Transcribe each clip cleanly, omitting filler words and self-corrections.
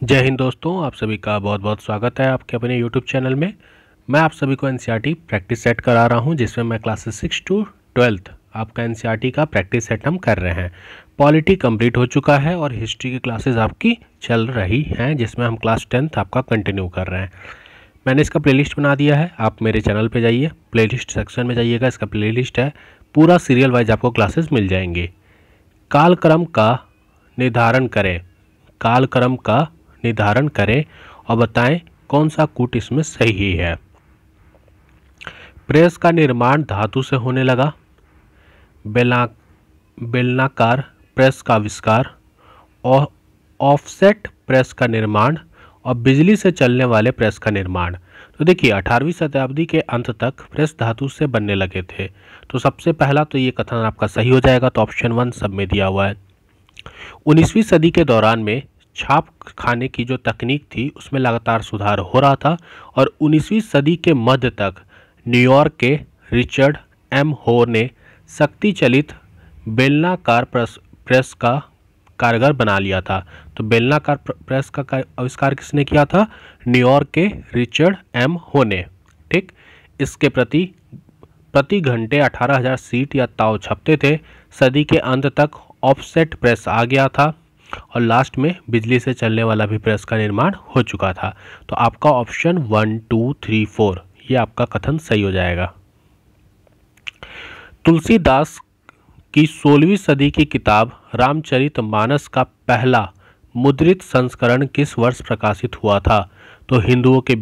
जय हिंद दोस्तों, आप सभी का बहुत बहुत स्वागत है आपके अपने YouTube चैनल में। मैं आप सभी को एनसीईआरटी प्रैक्टिस सेट करा रहा हूं, जिसमें मैं क्लासेस 6 to 12 आपका एनसीईआरटी का प्रैक्टिस सेट हम कर रहे हैं। पॉलिटी कंप्लीट हो चुका है और हिस्ट्री की क्लासेस आपकी चल रही हैं, जिसमें हम क्लास 10th आपका कंटिन्यू कर रहे हैं। मैंने इसका प्लेलिस्ट बना दिया है, आप मेरे चैनल पर जाइए, प्लेलिस्ट सेक्शन में जाइएगा, इसका प्लेलिस्ट है, पूरा सीरियल वाइज आपको क्लासेस मिल जाएंगे। कालक्रम का निर्धारण करें, कालक्रम का निर्धारण करें और बताएं कौन सा कूट इसमें सही है। प्रेस का निर्माण धातु से होने लगा, बेलनाकार प्रेस का आविष्कार और ऑफसेट प्रेस का निर्माण और बिजली से चलने वाले प्रेस का निर्माण। तो देखिए 18वीं शताब्दी के अंत तक प्रेस धातु से बनने लगे थे। तो सबसे पहला तो ये कथन आपका सही हो जाएगा, तो ऑप्शन 1 सब में दिया हुआ है। 19वीं सदी के दौरान में छाप खाने की जो तकनीक थी उसमें लगातार सुधार हो रहा था और 19वीं सदी के मध्य तक न्यूयॉर्क के रिचर्ड एम होर ने शक्ति चलित बेलनाकार प्रेस का कारगर बना लिया था। तो बेलनाकार प्रेस का आविष्कार किसने किया था? न्यूयॉर्क के रिचर्ड एम हो ने। ठीक, इसके प्रति घंटे 18,000 सीट या ताव छपते थे। सदी के अंत तक ऑफसेट प्रेस आ गया था और लास्ट में बिजली से चलने वाला भी प्रेस का निर्माण हो चुका था। तो आपका ऑप्शन 1, 2, 3, 4 ये आपका कथन सही हो जाएगा। तुलसीदास की 16वीं सदी की किताब रामचरितमानस का पहला मुद्रित संस्करण किस वर्ष प्रकाशित हुआ था? तो हिंदुओं के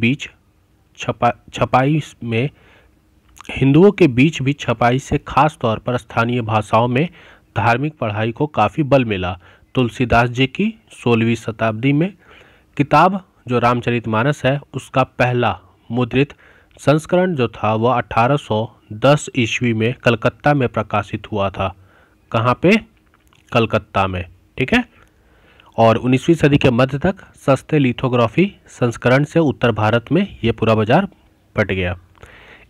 बीच भी छपाई से खास तौर पर स्थानीय भाषाओं में धार्मिक पढ़ाई को काफ़ी बल मिला। तुलसीदास जी की 16वीं शताब्दी में किताब जो रामचरितमानस है उसका पहला मुद्रित संस्करण जो था वह 1810 ईस्वी में कलकत्ता में प्रकाशित हुआ था। कहाँ पे? कलकत्ता में। ठीक है। और 19वीं सदी के मध्य तक सस्ते लिथोग्राफी संस्करण से उत्तर भारत में ये पूरा बाजार बट गया।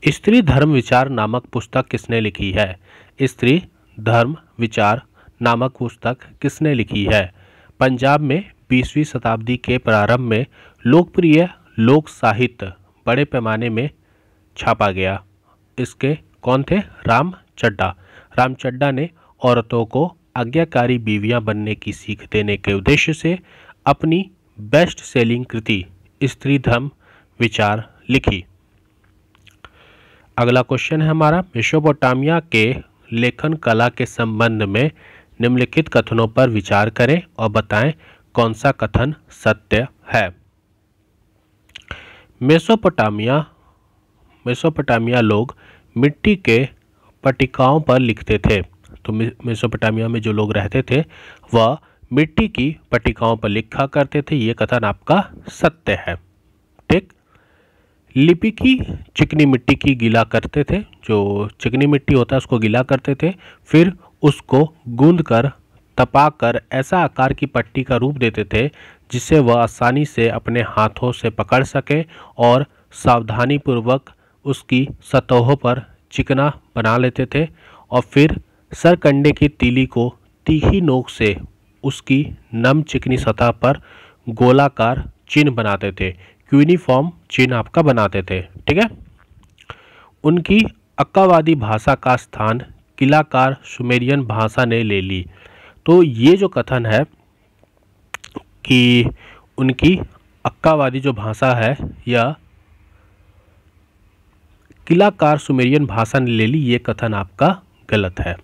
स्त्री धर्म विचार नामक पुस्तक किसने लिखी है? स्त्री धर्म विचार नामक पुस्तक किसने लिखी है? पंजाब में 20वीं शताब्दी के प्रारंभ में लोकप्रिय लोक साहित्य बड़े पैमाने में छापा गया। इसके कौन थे? रामचड्ढा। रामचड्ढा ने औरतों को आज्ञाकारी बीवियां बनने की सीख देने के उद्देश्य से अपनी बेस्ट सेलिंग कृति स्त्री धर्म विचार लिखी। अगला क्वेश्चन है हमारा, मेसोपोटामिया के लेखन कला के संबंध में निम्नलिखित कथनों पर विचार करें और बताएं कौन सा कथन सत्य है। मेसोपोटामिया लोग मिट्टी के पट्टिकाओं पर लिखते थे। तो मेसोपोटामिया में जो लोग रहते थे वह मिट्टी की पट्टिकाओं पर लिखा करते थे। ये कथन आपका सत्य है। ठीक। लिपि की चिकनी मिट्टी की गीला करते थे, जो चिकनी मिट्टी होता है उसको गीला करते थे, फिर उसको गूंदकर तपाकर ऐसा आकार की पट्टी का रूप देते थे जिसे वह आसानी से अपने हाथों से पकड़ सके और सावधानीपूर्वक उसकी सतहों पर चिकना बना लेते थे और फिर सरकंडे की तीली को तीखी नोक से उसकी नम चिकनी सतह पर गोलाकार चिन्ह बनाते थे, यूनिफॉर्म चिन्ह आपका बनाते थे। ठीक है। उनकी अक्कावादी भाषा का स्थान किलाकार सुमेरियन भाषा ने ले ली। तो ये जो कथन है कि उनकी अक्कावादी जो भाषा है यह किलाकार सुमेरियन भाषा ने ले ली, ये कथन आपका गलत है।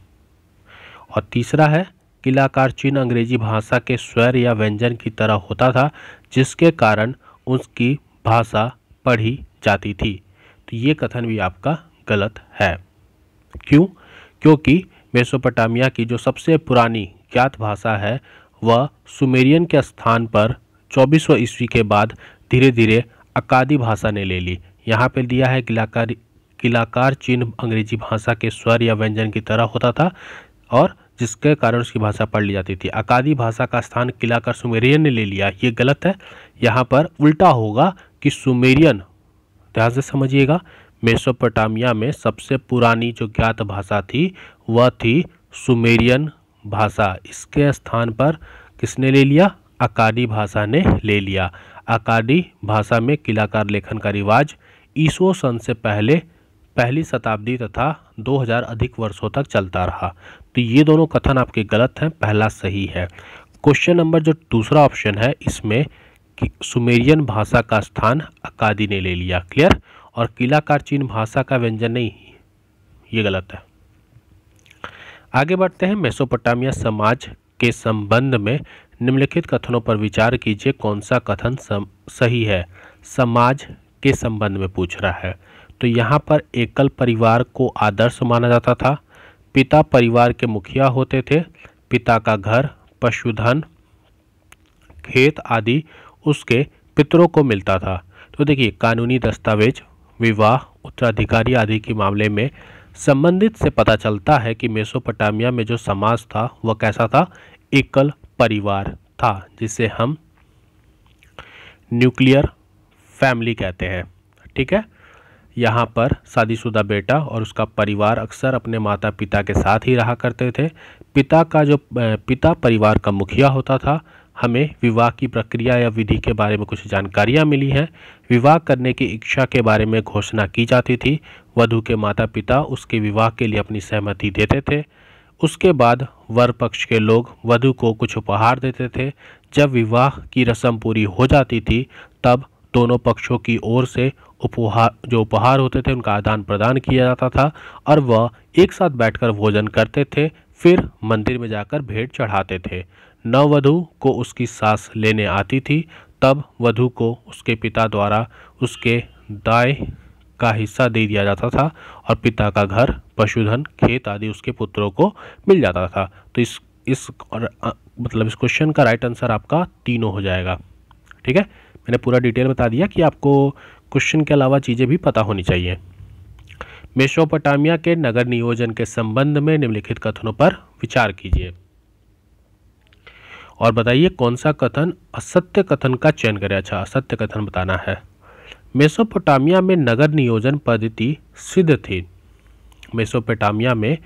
और तीसरा है, किलाकार चिन्ह अंग्रेजी भाषा के स्वर या व्यंजन की तरह होता था जिसके कारण उसकी भाषा पढ़ी जाती थी। तो ये कथन भी आपका गलत है। क्यों? क्योंकि मेसोपोटामिया की जो सबसे पुरानी ज्ञात भाषा है वह सुमेरियन के स्थान पर 2400 ईस्वी के बाद धीरे धीरे अक्कादी भाषा ने ले ली। यहाँ पे दिया है किलाकार चिन्ह अंग्रेजी भाषा के स्वर या व्यंजन की तरह होता था और जिसके कारण उसकी भाषा पढ़ ली जाती थी। अक्कादी भाषा का स्थान किलाकार सुमेरियन ने ले लिया, ये गलत है। यहाँ पर उल्टा होगा कि सुमेरियन, ध्यान से समझिएगा, मेसोपोटामिया में सबसे पुरानी जो ज्ञात भाषा थी वह थी सुमेरियन भाषा। इसके स्थान पर किसने ले लिया? अकादी भाषा ने ले लिया। अकादी भाषा में किलाकार लेखन का रिवाज ईसो सन से पहले पहली शताब्दी तथा 2000 अधिक वर्षों तक चलता रहा। तो ये दोनों कथन आपके गलत हैं, पहला सही है। क्वेश्चन नंबर जो दूसरा ऑप्शन है इसमें कि सुमेरियन भाषा का स्थान अकादी ने ले लिया, क्लियर। और किलाकार चीन भाषा का व्यंजन नहीं, ये गलत है। आगे बढ़ते हैं। मेसोपोटामिया समाज के संबंध में निम्नलिखित कथनों पर विचार कीजिए, कौन सा कथन सही है। समाज के संबंध में पूछ रहा है, तो यहाँ पर एकल परिवार को आदर्श माना जाता था। पिता परिवार के मुखिया होते थे। पिता का घर, पशुधन, खेत आदि उसके पितरों को मिलता था। तो देखिए, कानूनी दस्तावेज, विवाह, उत्तराधिकारी आदि के मामले में संबंधित से पता चलता है कि मेसोपोटामिया में जो समाज था वह कैसा था, एकल परिवार था, जिसे हम न्यूक्लियर फैमिली कहते हैं। ठीक है, यहाँ पर शादीशुदा बेटा और उसका परिवार अक्सर अपने माता पिता के साथ ही रहा करते थे। पिता परिवार का मुखिया होता था। हमें विवाह की प्रक्रिया या विधि के बारे में कुछ जानकारियाँ मिली हैं। विवाह करने की इच्छा के बारे में घोषणा की जाती थी। वधू के माता पिता उसके विवाह के लिए अपनी सहमति देते थे। उसके बाद वर पक्ष के लोग वधू को कुछ उपहार देते थे। जब विवाह की रस्म पूरी हो जाती थी तब दोनों पक्षों की ओर से उपहार होते थे उनका आदान प्रदान किया जाता था और वह एक साथ बैठकर भोजन करते थे। फिर मंदिर में जाकर भेंट चढ़ाते थे। नववधू को उसकी सास लेने आती थी, तब वधू को उसके पिता द्वारा उसके दाएं का हिस्सा दे दिया जाता था और पिता का घर, पशुधन, खेत आदि उसके पुत्रों को मिल जाता था। तो इस क्वेश्चन का राइट आंसर आपका तीनों हो जाएगा। ठीक है, मैंने पूरा डिटेल बता दिया कि आपको क्वेश्चन के अलावा चीज़ें भी पता होनी चाहिए। मेसोपोटामिया के नगर नियोजन के संबंध में निम्नलिखित कथनों पर विचार कीजिए और बताइए कौन सा कथन असत्य कथन का चयन करें। अच्छा, असत्य कथन बताना है। मेसोपोटामिया में नगर नियोजन पद्धति सिद्ध थी। मेसोपोटामिया में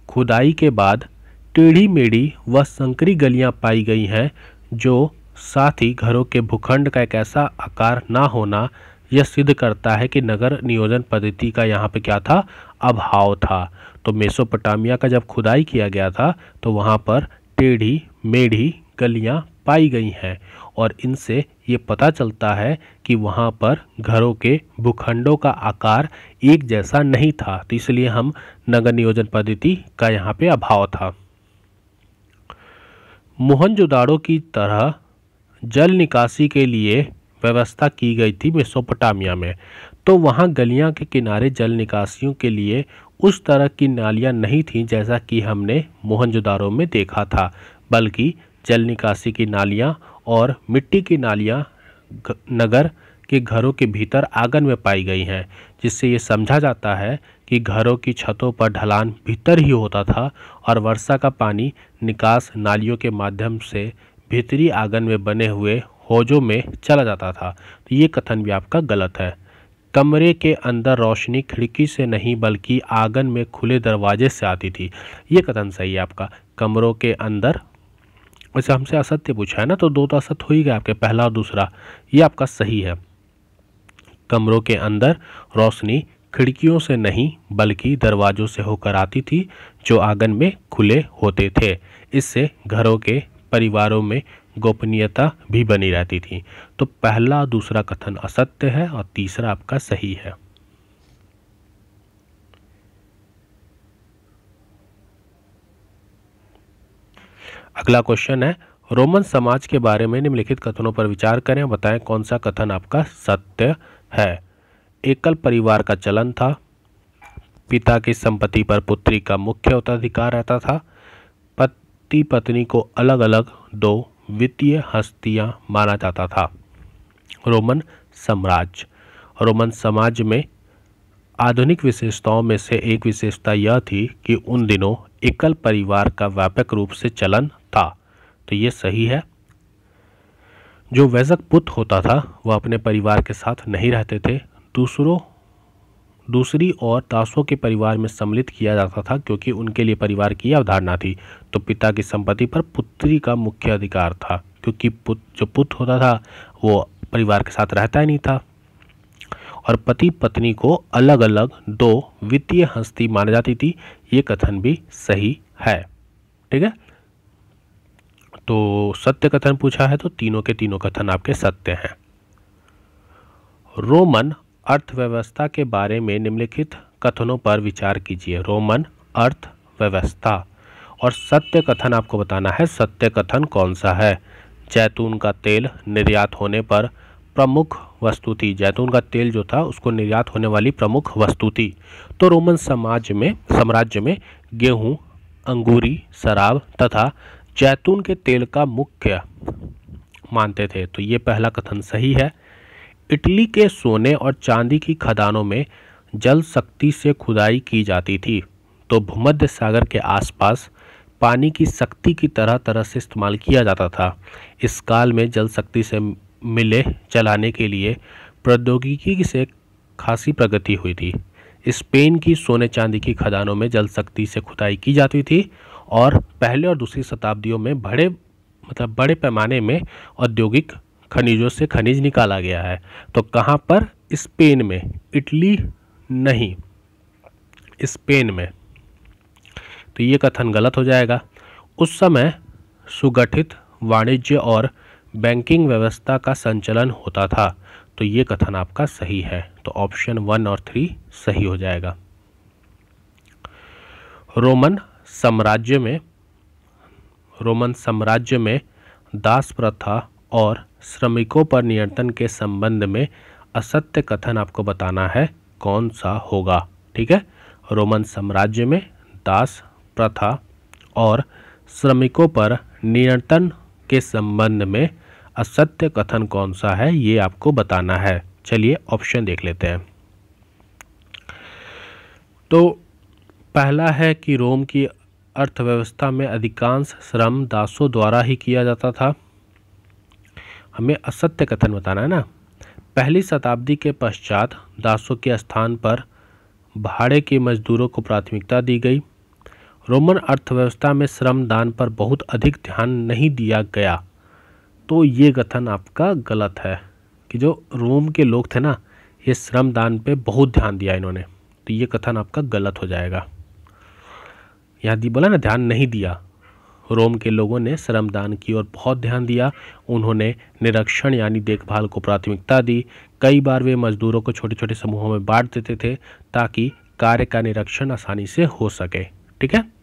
खुदाई के बाद टेढ़ी मेढ़ी व संकरी गलियां पाई गई हैं, जो साथ ही घरों के भूखंड का एक ऐसा आकार ना होना यह सिद्ध करता है कि नगर नियोजन पद्धति का यहाँ पे क्या था, अभाव था। तो मेसोपोटामिया का जब खुदाई किया गया था तो वहाँ पर टेढ़ी मेढ़ी गलियां पाई गई हैं और इनसे ये पता चलता है कि वहाँ पर घरों के भूखंडों का आकार एक जैसा नहीं था। तो इसलिए हम नगर नियोजन पद्धति का यहाँ पे अभाव था। मोहनजोदाड़ो की तरह जल निकासी के लिए व्यवस्था की गई थी मेसोपोटामिया में। तो वहाँ गलियाँ के किनारे जल निकासियों के लिए उस तरह की नालियाँ नहीं थीं जैसा कि हमने मोहनजोदाड़ो में देखा था, बल्कि जल निकासी की नालियाँ और मिट्टी की नालियाँ नगर के घरों के भीतर आंगन में पाई गई हैं, जिससे ये समझा जाता है कि घरों की छतों पर ढलान भीतर ही होता था और वर्षा का पानी निकास नालियों के माध्यम से भीतरी आंगन में बने हुए हौजों में चला जाता था। तो ये कथन भी आपका गलत है। कमरे के अंदर रोशनी खिड़की से नहीं बल्कि आंगन में खुले दरवाजे से आती थी। ये कथन सही है आपका। कमरों के अंदर, वैसे हमसे असत्य पूछा है ना, तो दो तो असत्य हो ही गया आपके, पहला और दूसरा। ये आपका सही है। कमरों के अंदर रोशनी खिड़कियों से नहीं बल्कि दरवाजों से होकर आती थी, जो आंगन में खुले होते थे। इससे घरों के परिवारों में गोपनीयता भी बनी रहती थी। तो पहला दूसरा कथन असत्य है और तीसरा आपका सही है। अगला क्वेश्चन है, रोमन समाज के बारे में निम्नलिखित कथनों पर विचार करें, बताएं कौन सा कथन आपका सत्य है। एकल परिवार का चलन था। पिता की संपत्ति पर पुत्री का मुख्य उत्तराधिकार रहता था। पति पत्नी को अलग अलग दो वित्तीय हस्तियां माना जाता था। रोमन साम्राज्य, रोमन समाज में आधुनिक विशेषताओं में से एक विशेषता यह थी कि उन दिनों एकल परिवार का व्यापक रूप से चलन था। तो ये सही है। जो वैजक पुत्र होता था वह अपने परिवार के साथ नहीं रहते थे, दूसरी और दासों के परिवार में सम्मिलित किया जाता था, क्योंकि उनके लिए परिवार की अवधारणा थी। तो पिता की संपत्ति पर पुत्री का मुख्य अधिकार था। क्योंकि जो पुत्र होता था वो परिवार के साथ रहता ही नहीं था, और पति पत्नी को अलग अलग दो वित्तीय हस्ती मानी जाती थी। ये कथन भी सही है। ठीक है, तो सत्य कथन पूछा है तो तीनों के तीनों कथन आपके सत्य हैं। रोमन अर्थव्यवस्था के बारे में निम्नलिखित कथनों पर विचार कीजिए। रोमन अर्थव्यवस्था और सत्य कथन आपको बताना है। सत्य कथन कौन सा है? जैतून का तेल निर्यात होने पर प्रमुख वस्तु थी। जैतून का तेल जो था उसको निर्यात होने वाली प्रमुख वस्तु थी। तो रोमन साम्राज्य में गेहूं, अंगूरी, शराब तथा जैतून के तेल का मुख्य मानते थे। तो ये पहला कथन सही है। इटली के सोने और चांदी की खदानों में जल शक्ति से खुदाई की जाती थी, तो भूमध्य सागर के आसपास पानी की शक्ति की तरह तरह से इस्तेमाल किया जाता था। इस काल में जल शक्ति से मिले चलाने के लिए प्रौद्योगिकी से खासी प्रगति हुई थी। स्पेन की सोने चांदी की खदानों में जल शक्ति से खुदाई की जाती थी और पहले और दूसरी शताब्दियों में बड़े पैमाने में औद्योगिक खनिजों से खनिज निकाला गया है। तो कहाँ पर? स्पेन में, इटली नहीं, स्पेन में। तो ये कथन गलत हो जाएगा। उस समय सुगठित वाणिज्य और बैंकिंग व्यवस्था का संचालन होता था। तो ये कथन आपका सही है। तो ऑप्शन 1 और 3 सही हो जाएगा। रोमन साम्राज्य में दास प्रथा और श्रमिकों पर नियंत्रण के संबंध में असत्य कथन आपको बताना है, कौन सा होगा। ठीक है, रोमन साम्राज्य में दास प्रथा और श्रमिकों पर नियंत्रण के संबंध में असत्य कथन कौन सा है, ये आपको बताना है। चलिए ऑप्शन देख लेते हैं। तो पहला है कि रोम की अर्थव्यवस्था में अधिकांश श्रम दासों द्वारा ही किया जाता था। हमें असत्य कथन बताना है ना। पहली शताब्दी के पश्चात दासों के स्थान पर भाड़े के मजदूरों को प्राथमिकता दी गई। रोमन अर्थव्यवस्था में श्रम दान पर बहुत अधिक ध्यान नहीं दिया गया। तो ये कथन आपका गलत है कि जो रोम के लोग थे ना, ये श्रम दान पे बहुत ध्यान दिया इन्होंने। तो ये कथन आपका गलत हो जाएगा। यहाँ बोला ना, ध्यान नहीं दिया। रोम के लोगों ने श्रमदान की ओर बहुत ध्यान दिया। उन्होंने निरीक्षण यानी देखभाल को प्राथमिकता दी। कई बार वे मजदूरों को छोटे छोटे समूहों में बांट देते थे ताकि कार्य का निरीक्षण आसानी से हो सके। ठीक है,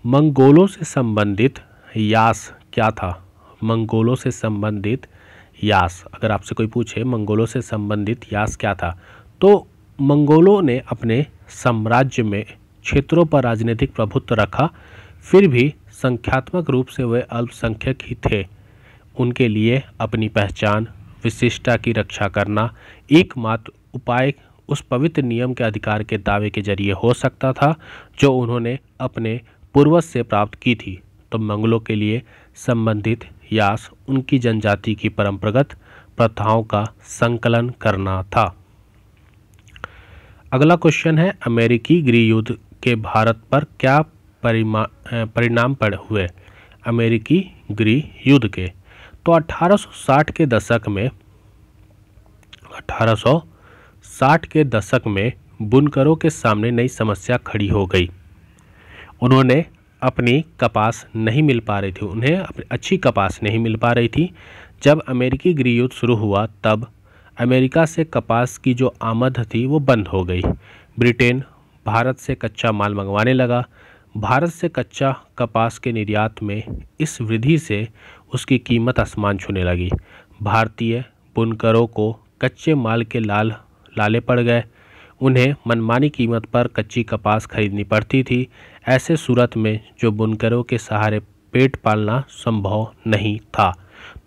मंगोलों से संबंधित यास क्या था? मंगोलों से संबंधित यास, अगर आपसे कोई पूछे मंगोलों से संबंधित यास क्या था, तो मंगोलों ने अपने साम्राज्य में क्षेत्रों पर राजनीतिक प्रभुत्व रखा, फिर भी संख्यात्मक रूप से वे अल्पसंख्यक ही थे। उनके लिए अपनी पहचान, विशिष्टता की रक्षा करना एकमात्र उपाय उस पवित्र नियम के अधिकार के दावे के जरिए हो सकता था जो उन्होंने अपने पूर्वज से प्राप्त की थी। तो मंगलों के लिए संबंधित यास उनकी जनजाति की परंपरागत प्रथाओं का संकलन करना था। अगला क्वेश्चन है, अमेरिकी गृह युद्ध के भारत पर क्या परिणाम हुए? अमेरिकी गृह युद्ध के तो 1860 के दशक में बुनकरों के सामने नई समस्या खड़ी हो गई। उन्होंने अपनी कपास नहीं मिल पा रही थी, उन्हें अपनी अच्छी कपास नहीं मिल पा रही थी। जब अमेरिकी गृह युद्ध शुरू हुआ तब अमेरिका से कपास की जो आमद थी वो बंद हो गई। ब्रिटेन भारत से कच्चा माल मंगवाने लगा। भारत से कच्चा कपास के निर्यात में इस वृद्धि से उसकी कीमत आसमान छूने लगी। भारतीय बुनकरों को कच्चे माल के लाले पड़ गए। उन्हें मनमानी कीमत पर कच्ची कपास खरीदनी पड़ती थी। ऐसे सूरत में जो बुनकरों के सहारे पेट पालना संभव नहीं था,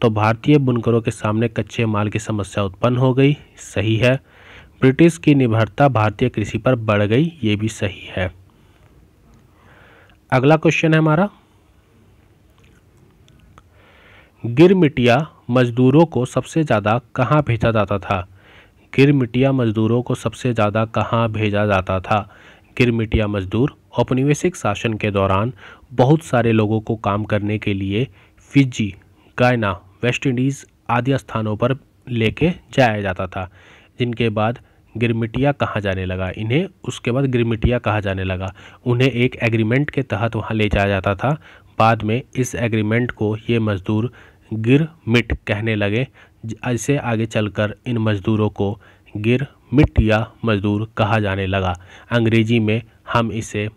तो भारतीय बुनकरों के सामने कच्चे माल की समस्या उत्पन्न हो गई। सही है। ब्रिटिश की निर्भरता भारतीय कृषि पर बढ़ गई। ये भी सही है। अगला क्वेश्चन है हमारा, गिरमिटिया मजदूरों को सबसे ज़्यादा कहाँ भेजा जाता था? गिरमिटिया मजदूरों को सबसे ज़्यादा कहाँ भेजा जाता था? गिरमिटिया मजदूर औपनिवेशिक शासन के दौरान बहुत सारे लोगों को काम करने के लिए फिजी, गायना, वेस्ट इंडीज़ आदि स्थानों पर लेके जाया जाता था, जिनके बाद गिरमिटिया कहा जाने लगा। इन्हें उसके बाद गिरमिटिया कहा जाने लगा। उन्हें एक एग्रीमेंट के तहत वहाँ ले जाया जाता था। बाद में इस एग्रीमेंट को ये मज़दूर गिरमिट कहने लगे। ऐसे आगे चलकर इन मज़दूरों को गिरमिट या मज़दूर कहा जाने लगा। अंग्रेजी में हम इसे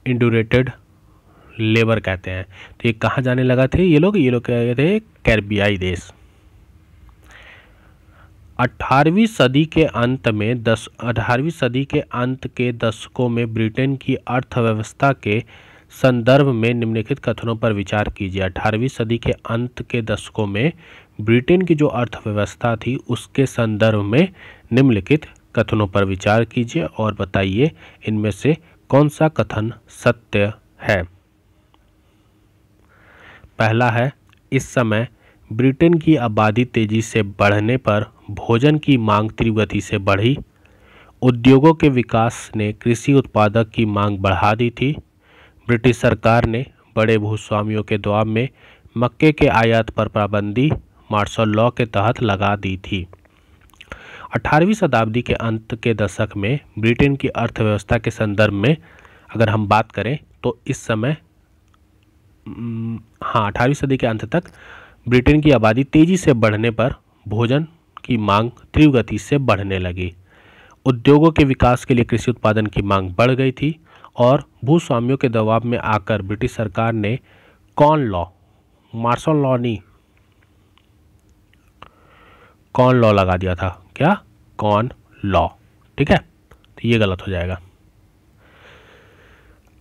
इंडूरेटेड लेबर कहते हैं। तो ये कहाँ जाने लगा थे ये लोग कह थे कैरिबियाई देश। 18वीं सदी के अंत के दशकों में ब्रिटेन की अर्थव्यवस्था के संदर्भ में निम्नलिखित कथनों पर विचार कीजिए। 18वीं सदी के अंत के दशकों में ब्रिटेन की जो अर्थव्यवस्था थी उसके संदर्भ में निम्नलिखित कथनों पर विचार कीजिए और बताइए इनमें से कौन सा कथन सत्य है। पहला है, इस समय ब्रिटेन की आबादी तेजी से बढ़ने पर भोजन की मांग तीव्र गति से बढ़ी। उद्योगों के विकास ने कृषि उत्पादक की मांग बढ़ा दी थी। ब्रिटिश सरकार ने बड़े भूस्वामियों के दबाव में मक्के के आयात पर पाबंदी मार्शल लॉ के तहत लगा दी थी। 18वीं शताब्दी के अंत के दशक में ब्रिटेन की अर्थव्यवस्था के संदर्भ में अगर हम बात करें तो इस समय 18वीं सदी के अंत तक ब्रिटेन की आबादी तेजी से बढ़ने पर भोजन की मांग तीव्र गति से बढ़ने लगी। उद्योगों के विकास के लिए कृषि उत्पादन की मांग बढ़ गई थी और भूस्वामियों के दबाव में आकर ब्रिटिश सरकार ने कॉर्न लॉ, मार्शल लॉ नहीं, कॉर्न लॉ लगा दिया था। क्या? Corn law. ठीक है, तो ये गलत हो जाएगा।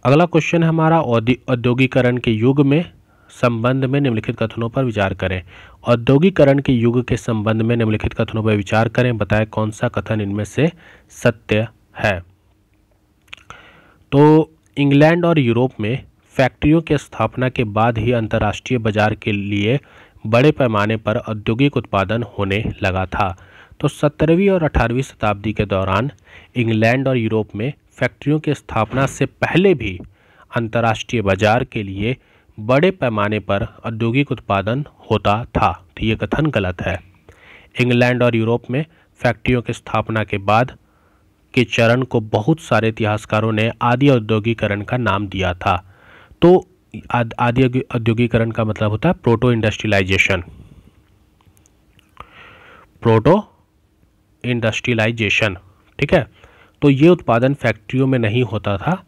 अगला क्वेश्चन है हमारा, औद्योगिकरण के युग में संबंध में निम्नलिखित कथनों पर विचार करें। औद्योगिकरण के युग के संबंध में निम्नलिखित कथनों पर विचार करें, बताएं कौन सा कथन इनमें से सत्य है। तो इंग्लैंड और यूरोप में फैक्ट्रियों की स्थापना के बाद ही अंतर्राष्ट्रीय बाजार के लिए बड़े पैमाने पर औद्योगिक उत्पादन होने लगा था। तो 17वीं और 18वीं शताब्दी के दौरान इंग्लैंड और यूरोप में फैक्ट्रियों की स्थापना से पहले भी अंतर्राष्ट्रीय बाजार के लिए बड़े पैमाने पर औद्योगिक उत्पादन होता था। तो ये कथन गलत है। इंग्लैंड और यूरोप में फैक्ट्रियों की स्थापना के बाद के चरण को बहुत सारे इतिहासकारों ने आदि औद्योगिकरण का नाम दिया था। तो आदि औद्योगिकरण का मतलब होता है प्रोटो इंडस्ट्रियलाइजेशन। प्रोटो इंडस्ट्रियलाइजेशन, ठीक है। तो ये उत्पादन फैक्ट्रियों में नहीं होता था।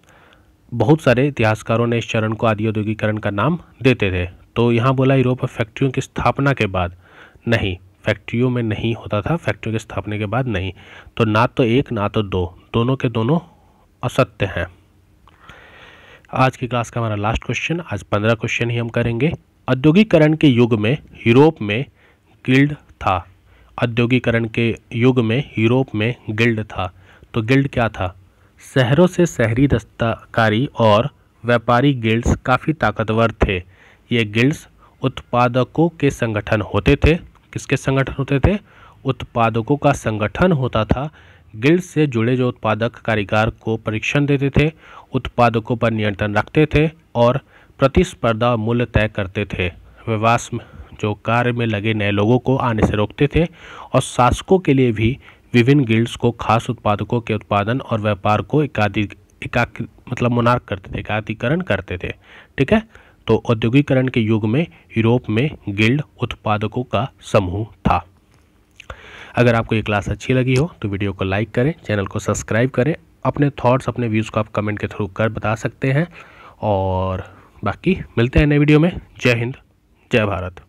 बहुत सारे इतिहासकारों ने इस चरण को आदि औद्योगिकरण का नाम देते थे। तो यहाँ बोला यूरोप में फैक्ट्रियों की स्थापना के बाद, नहीं, फैक्ट्रियों में नहीं होता था, फैक्ट्रियों की स्थापना के बाद नहीं। तो ना तो एक ना तो दो, दोनों के दोनों असत्य हैं। आज की क्लास का हमारा लास्ट क्वेश्चन, आज 15 क्वेश्चन ही हम करेंगे। औद्योगिकरण के युग में यूरोप में गिल्ड था। औद्योगिकरण के युग में यूरोप में गिल्ड था। तो गिल्ड क्या था? शहरों से शहरी दस्तकारी और व्यापारी गिल्ड्स काफ़ी ताकतवर थे। ये गिल्ड्स उत्पादकों के संगठन होते थे। किसके संगठन होते थे? उत्पादकों का संगठन होता था। गिल्ड से जुड़े जो उत्पादक कारीगर को परीक्षण देते थे, उत्पादकों पर नियंत्रण रखते थे और प्रतिस्पर्धा मूल्य तय करते थे। व्यवसाय में जो कार्य में लगे नए लोगों को आने से रोकते थे और शासकों के लिए भी विभिन्न गिल्ड्स को खास उत्पादकों के उत्पादन और व्यापार को एकाधिकरण करते थे। ठीक है, तो औद्योगिकरण के युग में यूरोप में गिल्ड उत्पादकों का समूह था। अगर आपको ये क्लास अच्छी लगी हो तो वीडियो को लाइक करें, चैनल को सब्सक्राइब करें। अपने थॉट्स, अपने व्यूज़ को आप कमेंट के थ्रू कर बता सकते हैं। और बाकी मिलते हैं नए वीडियो में। जय हिंद, जय भारत।